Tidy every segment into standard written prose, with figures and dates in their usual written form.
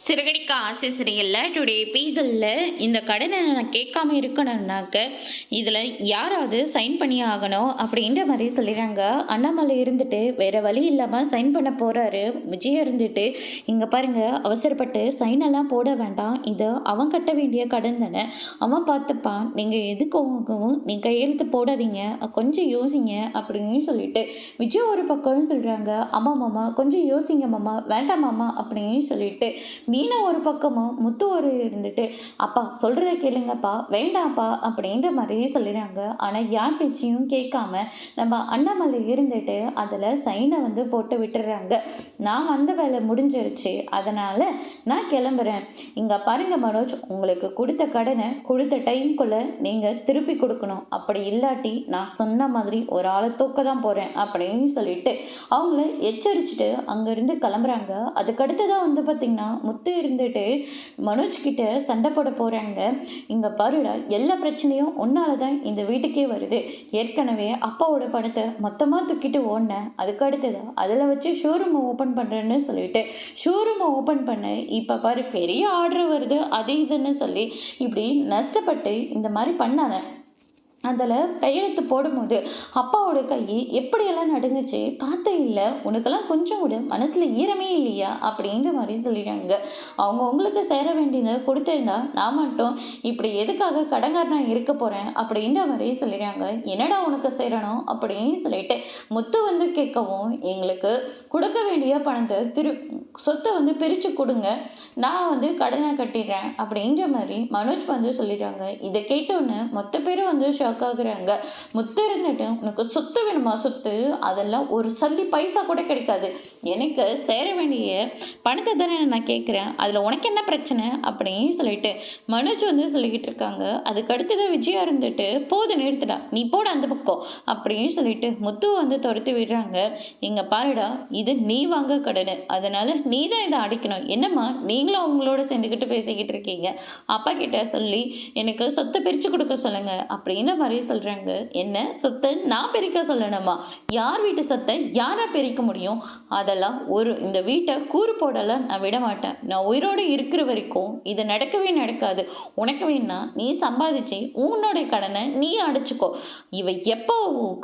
சிறகடிக்க ஆசை சரியில்லை டுடே எபிசோடில் இந்த கடனை நான் கேட்காம இருக்கணும்னாக்க இதில் யாராவது சைன் பண்ணி ஆகணும் அப்படின்ற மாதிரி சொல்லிடுறாங்க. அண்ணாமலை இருந்துட்டு வேறு வழி இல்லாமல் சைன் பண்ண போகிறாரு. விஜய் இருந்துட்டு இங்கே பாருங்கள், அவசரப்பட்டு சைன் எல்லாம் போட வேண்டாம், இது அவன் கட்ட வேண்டிய கடன் தானே, அவன் பார்த்துப்பான், நீங்கள் எதுக்கவும் நீங்கள் கையெழுத்து போடாதீங்க, கொஞ்சம் யோசிங்க அப்படின்னு சொல்லிட்டு விஜய் ஒரு பக்கம் சொல்கிறாங்க. அம்மா மாமா கொஞ்சம் யோசிங்க மாமா, வேண்டாம் மாமா அப்படின்னு சொல்லிட்டு மீனா ஒரு பக்கமும் முத்து ஒரு இருந்துட்டு அப்பா சொல்கிறத கேளுங்கப்பா, வேண்டாம்ப்பா அப்படின்ற மாதிரி சொல்லிடுறாங்க. ஆனால் யார் பேச்சையும் கேட்காம நம்ம அண்ணாமலை இருந்துட்டு அதில் சைனை வந்து போட்டு விட்டுடுறாங்க. நான் வந்த வேலை முடிஞ்சிருச்சு, அதனால் நான் கிளம்புறேன். இங்கே பாருங்க மனோஜ், உங்களுக்கு கொடுத்த கடனை கொடுத்த டைம்குள்ளே நீங்கள் திருப்பி கொடுக்கணும், அப்படி இல்லாட்டி நான் சொன்ன மாதிரி ஒரு ஆளை தூக்க தான் போகிறேன் அப்படின்னு சொல்லிட்டு அவங்கள எச்சரிச்சுட்டு அங்கேருந்து கிளம்புறாங்க. அதுக்கடுத்ததான் வந்து பார்த்திங்கன்னா முத்து இருந்துட்டு மனோஜ் கிட்ட சண்டை போட போகிறாங்க. இங்கே பாருடா, எல்லா பிரச்சனையும் உன்னால தான் இந்த வீட்டுக்கே வருது. ஏற்கனவே அப்பாவோட பணத்தை மொத்தமாக தூக்கிட்டு ஓடினேன், அதுக்கு அடுத்ததான் அதில் வச்சு ஷோரூமை ஓப்பன் பண்ணுறேன்னு சொல்லிட்டு ஷோரூமை ஓப்பன் பண்ண இப்போ பாரு பெரிய ஆர்டர் வருது, அது இதுன்னு சொல்லி இப்படி நஷ்டப்பட்டு இந்த மாதிரி பண்ணாத. அதில் கையெழுத்து போடும்போது அப்பாவோட கை எப்படியெல்லாம் நடுங்குச்சு பார்த்தே இல்லை, உனக்கெல்லாம் கொஞ்சம் கூட மனசில் ஈரமே இல்லையா அப்படின்ற மாதிரி சொல்லிடுறாங்க. அவங்க உங்களுக்கு சேர வேண்டியதை கொடுத்துருந்தா நான் மட்டும் இப்படி எதுக்காக கடங்காரனாக இருக்க போகிறேன் அப்படின்ற மாதிரி சொல்லிடுறாங்க. என்னடா உனக்கு சேரணும் அப்படின்னு சொல்லிட்டு முத்து வந்து கேட்கவும், எங்களுக்கு கொடுக்க வேண்டிய பணத்தை சொத்தை வந்து பிரித்து கொடுங்க, நான் வந்து கடனை கட்டிடுறேன் அப்படின்ற மாதிரி மனோஜ் வந்து சொல்லிடுறாங்க. இதை கேட்டோன்னு மொத்த பேரும் வந்து ஷாக் ஆகுறாங்க. முத்து இருந்துட்டு உனக்கு சொத்து வேணுமா, சொத்து அதெல்லாம் ஒரு சல்லி பைசா கூட கிடைக்காது, எனக்கு சேர வேண்டிய பணத்தை தானே நான் கேட்குறேன், அதில் உனக்கு என்ன பிரச்சனை அப்படின்னு சொல்லிட்டு மனோஜ் வந்து சொல்லிக்கிட்டு இருக்காங்க. அதுக்கு அடுத்ததான் விஜயா இருந்துட்டு போது நிறுத்துடா, நீ போட அந்த பக்கம் அப்படின்னு சொல்லிட்டு முத்துவை வந்து துரத்தி விடுறாங்க. இங்கே பாருடா, இது நீ வாங்க கடன், அதனால நீ தான் இதை அடிக்கணும். என்னம்மா நீங்களும் அவங்களோட சேர்ந்துக்கிட்டு பேசிக்கிட்டு இருக்கீங்க, அப்பா கிட்ட சொல்லி எனக்கு சொத்தை பிரித்து கொடுக்க சொல்லுங்க அப்படின்ற மாதிரி சொல்கிறாங்க. என்ன சொத்தை நான் பிரிக்க சொல்லணுமா? யார் வீட்டு சொத்தை யாரா பிரிக்க முடியும்? அதெல்லாம் இந்த வீட்டை கூறு போடலாம் நான் விட மாட்டேன். நான் உயிரோடு இருக்கிற வரைக்கும் இது நடக்கவே நடக்காது. உனக்கு வேணா நீ சம்பாதிச்சு உன்னோடைய கடனை நீ அடைச்சிக்கோ. இவ எப்போ அவன்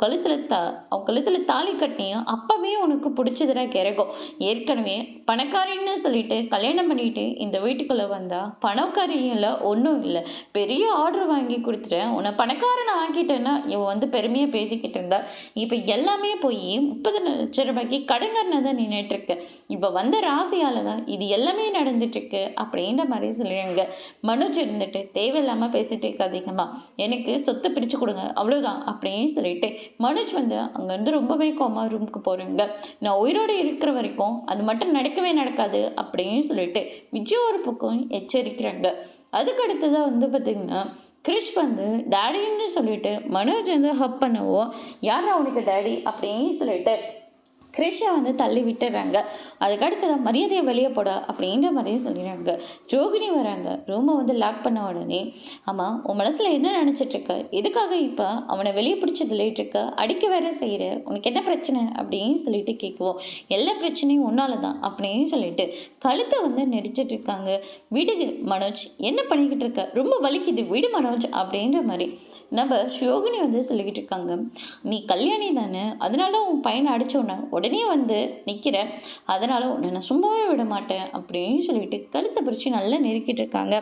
கழுத்தில் தாலி கட்டியும் அப்பவே உனக்கு பிடிச்சதுடா கிறகும். ஏற்கனவே பணக்காரின்னு சொல்லிட்டு கல்யாணம் பண்ணிட்டு இந்த வீட்டுக்குள்ளே வந்தா பணக்காரியும் இல்லை ஒன்றும் இல்லை, பெரிய ஆர்டர் வாங்கி கொடுத்துட்டேன், உன்னை பணக்காரனை ஆக்கிட்டேன்னா இவன் வந்து பெருமையாக பேசிக்கிட்டு இருந்தா. இப்போ எல்லாமே போய் 30 லட்சம் ரூபாய்க்கு கடங்காரனை தான் நின்றுட்டுருக்கு. இப்போ வந்த ராசியால் தான் இது எல்லாமே நடந்துட்டுருக்கு அப்படின்ற மாதிரி சொல்லிடுங்க. மனோஜ் இருந்துட்டு தேவையில்லாமல் பேசிட்டு இருக்காதீங்கம்மா, எனக்கு சொத்தை பிரித்து கொடுங்க அவ்வளோதான் அப்படின்னு சொல்லிட்டு மனோஜ் வந்து அங்கேருந்து ரொம்பவே கோமா ரூமுக்கு போகிறேங்க. நான் உயிரோடு இருக்கிற வரைக்கும் அது மட்டும் நடக்கவே நடக்காது அப்படின்னு சொல்லிட்டு விஜய் ஒரு பக்கம் எச்சரிக்கிறாங்க. அதுக்கு அடுத்ததான் வந்து பார்த்திங்கன்னா கிறிஷ் வந்து டேடின்னு சொல்லிட்டு மனோஜ் வந்து ஹப் பண்ணவோ, யாரா அவனுக்கு டேடி அப்படின்னு சொல்லிட்டு கிறிஷை வந்து தள்ளி விட்டுறாங்க. அதுக்கடுத்து தான் மரியாதையை வெளியே போட அப்படின்ற மாதிரி சொல்லிடுறாங்க. ரோகிணி வராங்க. ரூமை வந்து லாக் பண்ண உடனே, ஆமாம் உன் மனசில் என்ன நினச்சிட்ருக்க, எதுக்காக இப்போ அவனை வெளியே பிடிச்சி தள்ளிட்டுருக்க, அடிக்க வேற செய்கிற, உனக்கு என்ன பிரச்சனை அப்படின்னு சொல்லிட்டு கேட்குவோம். எல்லா பிரச்சனையும் உன்னால தான் அப்படின்னு சொல்லிட்டு கழுத்தை வந்து நெரிச்சிட்டு இருக்காங்க. விடுகு மனோஜ், என்ன பண்ணிக்கிட்டு இருக்க, ரொம்ப வலிக்குது விடு மனோஜ் அப்படின்ற மாதிரி நம்ம யோகினி வந்து சொல்லிக்கிட்டு இருக்காங்க. நீ கல்யாணி தானே, அதனால உன் பையனை அடிச்சோன்னா உடனே வந்து நிற்கிற, அதனால் உன்னை நான் சும்மாவே விட மாட்டேன் அப்படின்னு சொல்லிட்டு கழுத்தை பிரித்து நல்லா நெருக்கிட்டு இருக்காங்க.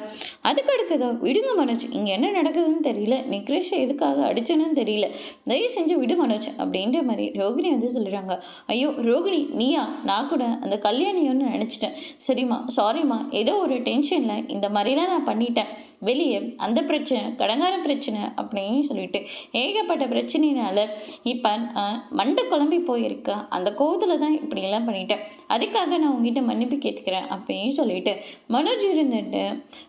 அதுக்கு அடுத்ததோ, விடுங்க மனோஜ், இங்கே என்ன நடக்குதுன்னு தெரியல, நீ கிறிஷை எதுக்காக அடிச்சேன்னு தெரியல, தயவு செஞ்சு விடு மனோஜ் அப்படின்ற மாதிரி ரோகிணி வந்து சொல்லிடுறாங்க. ஐயோ ரோகிணி நீயா, நான் கூட அந்த கல்யாணியோன்னு நினச்சிட்டேன், சரிம்மா சாரிம்மா, ஏதோ ஒரு டென்ஷனில் இந்த மாதிரிலாம் நான் பண்ணிட்டேன், வெளியே அந்த பிரச்சனை கடங்கார பிரச்சனை அப்படின்னு சொல்லிட்டு ஏகப்பட்ட பிரச்சனையினால இப்போ மண்டை குழம்பி போயிருக்கேன், அந்த கோவத்தில் தான் இப்படியெல்லாம் பண்ணிட்டேன், அதுக்காக நான் உங்ககிட்ட மன்னிப்பு கேட்டுக்கிறேன் அப்படின்னு சொல்லிட்டு மனோஜ் இருந்துட்டு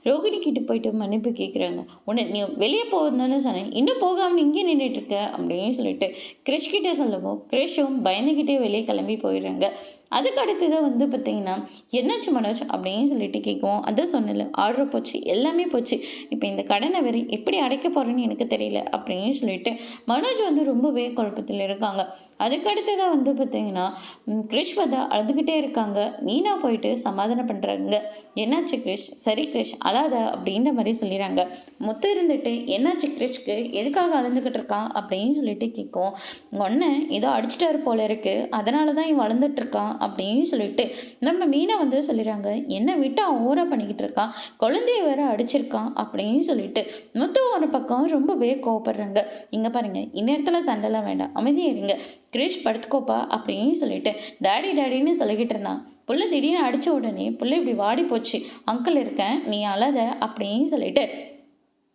ரோகிணி கிட்ட போயிட்டு மன்னிப்பு கேட்குறாங்க. உன்னை நீ வெளியே போகுதுன்னு சொன்னேன், இன்னும் போகாமல் இங்கே நின்றுட்டுருக்க அப்படின்னு சொல்லிட்டு கிறிஷ் கிட்டே சொல்லவும் கிறிஷும் பயந்துக்கிட்டே வெளியே கிளம்பி போயிடுறாங்க. அதுக்கு அடுத்ததான் வந்து பார்த்திங்கன்னா என்னாச்சு மனோஜ் அப்படின்னு சொல்லிட்டு கேட்குவோம். அதான் சொன்னல, ஆர்டர் போச்சு, எல்லாமே போச்சு, இப்போ இந்த கடனை வேறு எப்படி அடைக்க போகிறேன்னு எனக்கு தெரியல அப்படின்னு சொல்லிட்டு மனோஜ் வந்து ரொம்பவே குழப்பத்தில் இருக்காங்க. அதுக்கு அடுத்ததான் வந்து பார்த்திங்கன்னா பார்த்தீங்கன்னா கிரிஷ் வந்து அழுதுகிட்டே இருக்காங்க. மீனா போயிட்டு சமாதானம் பண்ணுறாங்க. என்னாச்சு கிரிஷ்? சரி கிரிஷ் அழாத அப்படின்ற மாதிரி சொல்லிடுறாங்க. முத்து இருந்துட்டு என்னாச்சு கிரிஷ்க்கு எதுக்காக அழுந்துகிட்டு இருக்கான் அப்படின்னு சொல்லிட்டு கேட்கும். உங்கள் அண்ணன் ஏதோ அடிச்சிட்டாரு போல இருக்கு, அதனால தான் இவன் வளர்ந்துட்டு இருக்கான் அப்படின்னு சொல்லிட்டு நம்ம மீனை வந்து சொல்லிடுறாங்க. என்னை விட்டு அவன் ஓரா பண்ணிக்கிட்டு இருக்கான், குழந்தைய வேற அடிச்சிருக்கான் அப்படின்னு சொல்லிட்டு முத்து ஒரு பக்கம் ரொம்பவே கோவப்படுறாங்க. இங்கே பாருங்க, இந்நேரத்தில் சண்டைலாம் வேண்டாம், அமைதியாக இருங்க, கிரிஷ் படுத்துக்கோப்பா அப்படின்னு சொல்லிட்டு டாடி டாடின்னு சொல்லிக்கிட்டு இருந்தான். புள்ள திடீர்னு அடித்த உடனே புள்ள இப்படி வாடி போச்சு. அங்கிள் இருக்கேன், நீ அழாத அப்படின்னு சொல்லிட்டு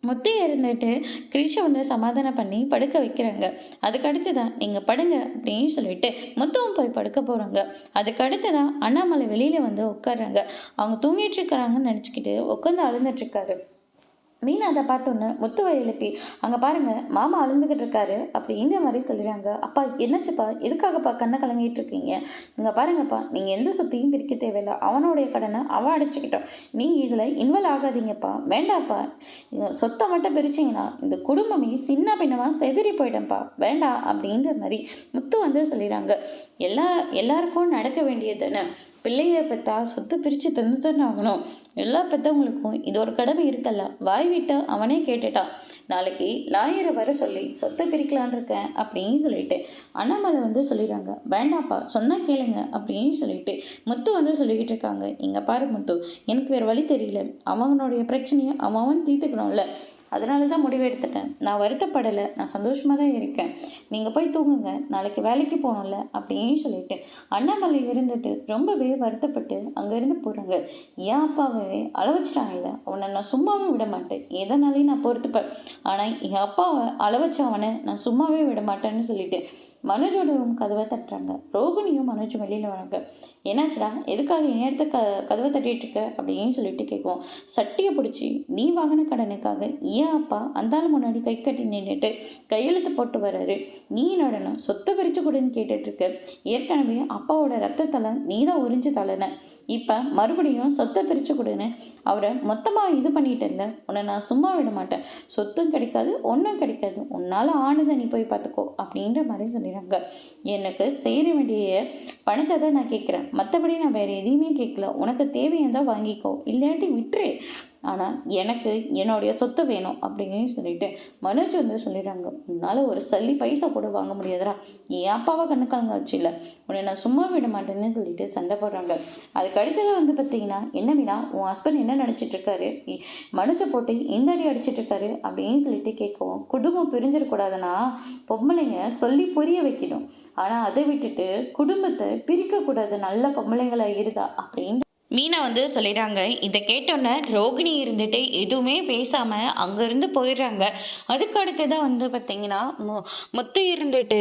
முத்து இருந்துட்டு கிரிஷை வந்து சமாதானம் பண்ணி படுக்க வைக்கிறாங்க. அதுக்கடுத்து தான் நீங்கள் படுங்க அப்படின்னு சொல்லிட்டு முத்துவும் போய் படுக்க போகிறாங்க. அதுக்கடுத்து தான் அண்ணாமலை வெளியில் வந்து உட்காடுறாங்க. அவங்க தூங்கிட்டு இருக்கிறாங்கன்னு நினச்சிக்கிட்டு உட்காந்து அழுந்துட்டுருக்காரு. மீனா அதை பார்த்தோன்னே முத்துவை எழுப்பி அங்கே பாருங்க மாமா அழுந்துக்கிட்டு இருக்காரு அப்படிங்கிற மாதிரி சொல்லிடுறாங்க. அப்பா என்னாச்சுப்பா, எதுக்காகப்பா கண்ணை கலங்கிட்டு இருக்கீங்க? இங்கே பாருங்கப்பா, நீங்கள் எந்த சொத்தையும் பிரிக்க தேவையில்லை, அவனுடைய கடனை அவன் அடைச்சிக்கிட்டோம், நீங்கள் இதில் இன்வால்வ் ஆகாதீங்கப்பா, வேண்டாப்பா, சொத்தை மட்டும் பிரிச்சிங்கன்னா இந்த குடும்பமே சின்ன பின்னமாக செதறி போயிட்டேன்ப்பா, வேண்டாம் அப்படின்ற மாதிரி முத்து வந்து சொல்லிடுறாங்க. எல்லாருக்கும் நடக்க வேண்டியதுன்னு பிள்ளைய பெற்றா சொத்து பிரித்து தந்து தானே ஆகணும். எல்லா பெற்றவங்களுக்கும் இது ஒரு கடமை இருக்கல்ல. வாய் விட்டு அவனே கேட்டுட்டான். நாளைக்கு லாயரை வர சொல்லி சொத்தை பிரிக்கலான் இருக்கேன் அப்படின்னு சொல்லிட்டு அண்ணாமலை வந்து சொல்லிடுறாங்க. வேண்டாப்பா, சொன்னால் கேளுங்க அப்படின்னு சொல்லிட்டு முத்து வந்து சொல்லிக்கிட்டு இருக்காங்க. இங்கே பாரு முத்து, எனக்கு வேறு வழி தெரியல, அவனுடைய பிரச்சனையை அவன் தீர்த்துக்கணும்ல, அதனால தான் முடிவு எடுத்துட்டேன். நான் வருத்தப்படலை, நான் சந்தோஷமாக தான் இருக்கேன், நீங்கள் போய் தூங்குங்க, நாளைக்கு வேலைக்கு போகணும்ல அப்படின்னு சொல்லிட்டு அண்ணாமலை இருந்துட்டு ரொம்பவே வருத்தப்பட்டு அங்கேருந்து போகிறாங்க. ஏன் அப்பாவே அளவச்சிட்டாங்கல்ல, அவனை நான் சும்மாவே விட மாட்டேன், எதனாலையும் நான் பொறுத்துப்பேன், ஆனால் என் அப்பாவை அளவச்ச அவனை நான் சும்மாவே விட மாட்டேன்னு சொல்லிட்டு மனோஜோட ரூம் கதவை தட்டுறாங்க. ரோகிணியும் மனோஜும் வெளியில் வராங்க. என்னாச்சுடா, எதுக்காக நேரத்தை கதவை தட்டிட்டு இருக்க அப்படின்னு சொல்லிட்டு கேட்குவோம். சட்டியை பிடிச்சி நீ வாங்கின கடனுக்காக ஏன் அப்பா அந்தாலும் முன்னாடி கை கட்டி நின்றுட்டு கையெழுத்து போட்டு வர்றாரு, நீ நடனம் சொத்தை பிரித்து கொடுன்னு கேட்டுட்ருக்க, ஏற்கனவே அப்பாவோட ரத்தத்தலை நீ தான் உறிஞ்சு தலன, இப்போ மறுபடியும் சொத்தை பிரித்து கொடுன்னு அவரை மொத்தமாக இது பண்ணிட்டல, உன்னை நான் சும்மா விட மாட்டேன், சொத்தும் கிடைக்காது ஒன்றும் கிடைக்காது, உன்னால் ஆணுதை நீ போய் பார்த்துக்கோ அப்படின்ற மாதிரி சொல்லிடுறாங்க. எனக்கு சேர வேண்டிய பணத்தை தான் நான் கேட்குறேன், மற்றபடி நான் வேறு எதையுமே கேட்கல, உனக்கு தேவையானதான் வாங்கிக்கோ, இல்லாட்டி விட்டுரு, ஆனால் எனக்கு என்னுடைய சொத்து வேணும் அப்படின்னு சொல்லிட்டு மனோஜ் வந்து சொல்லிடுறாங்க. உன்னால் ஒரு சல்லி பைசா கூட வாங்க முடியாதுடா, என் அப்பாவை கண்ணுக்காங்க வச்சு இல்லை, உன்னை நான் சும்மா விட மாட்டேன்னு சொல்லிட்டு சண்டை போடுறாங்க. அதுக்கு அடுத்தது வந்து பார்த்தீங்கன்னா என்ன மீனா, உன் ஹஸ்பண்ட் என்ன நினச்சிட்டு இருக்காரு, மனோஜை போட்டு இந்த அடி அடிச்சிட்டு இருக்காரு அப்படின்னு சொல்லிட்டு கேட்கவும், குடும்பம் பிரிஞ்சிடக்கூடாதுன்னா பொம்பளைங்க சொல்லி புரிய வைக்கணும், ஆனால் அதை விட்டுட்டு குடும்பத்தை பிரிக்கக்கூடாது, நல்ல பொம்பளைங்களா இருந்தா அப்படின்னு மீனா வந்து சொல்லிடுறாங்க. இதை கேட்டோன்னே ரோகிணி இருந்துட்டு எதுவுமே பேசாமல் அங்கேருந்து போயிடுறாங்க. அதுக்கு அடுத்ததான் வந்து பார்த்திங்கன்னா முத்து இருந்துட்டு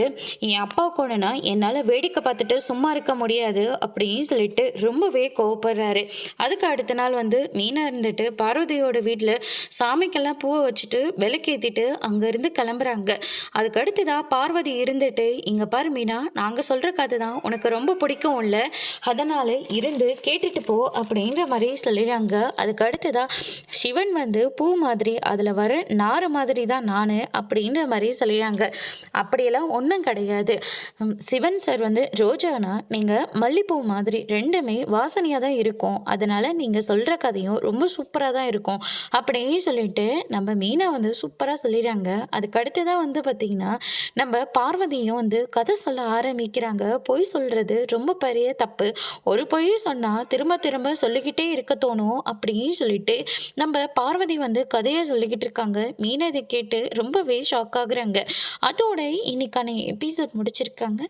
என் அப்பா கூடனா என்னால் வேடிக்கை பார்த்துட்டு சும்மா இருக்க முடியாது அப்படின்னு சொல்லிட்டு ரொம்பவே கோவப்படுறாரு. அதுக்கு அடுத்த நாள் வந்து மீனா இருந்துட்டு பார்வதியோட வீட்டில் சாமிக்கெல்லாம் பூவை வச்சுட்டு விளக்கேற்றிட்டு அங்கேருந்து கிளம்புறாங்க. அதுக்கு அடுத்ததாக பார்வதி இருந்துட்டு இங்கே பாரு மீனா, நாங்கள் சொல்கிற கதை தான் உனக்கு ரொம்ப பிடிக்கும் இல்லை, அதனால் இருந்து கேட்டுட்டு போ அப்படின்ற மாதிரி சொல்லிடுறாங்க. அதுக்கு அடுத்ததான் சிவன் வந்து பூ மாதிரி அதில் வர நார மாதிரி தான் நான் அப்படின்ற மாதிரி சொல்லிடுறாங்க. அப்படியெல்லாம் ஒன்றும் கிடையாது, சிவன் சார் வந்து ரோஜானா நீங்கள் மல்லிப்பூ மாதிரி ரெண்டுமே வாசனையாக தான் இருக்கும், அதனால் நீங்கள் சொல்கிற கதையும் ரொம்ப சூப்பராக தான் இருக்கும் அப்படின்னு சொல்லிட்டு நம்ம மீனா வந்து சூப்பராக சொல்லிடுறாங்க. அதுக்கு அடுத்ததான் வந்து பார்த்திங்கன்னா நம்ம பார்வதியும் வந்து கதை சொல்ல ஆரம்பிக்கிறாங்க. பொய் சொல்கிறது ரொம்ப பெரிய தப்பு, ஒரு பொய் சொன்னால் திரும்ப திரும்ப சொல்லிக்கிட்டே இருக்க தோணும் அப்படின்னு சொல்லிட்டு நம்ம பார்வதி வந்து கதையை சொல்லிக்கிட்டு இருக்காங்க. மீனா இதை கேட்டு ரொம்பவே ஷாக் ஆகுறாங்க. அதோட இன்னைக்கான எபிசோட் முடிச்சிருக்காங்க.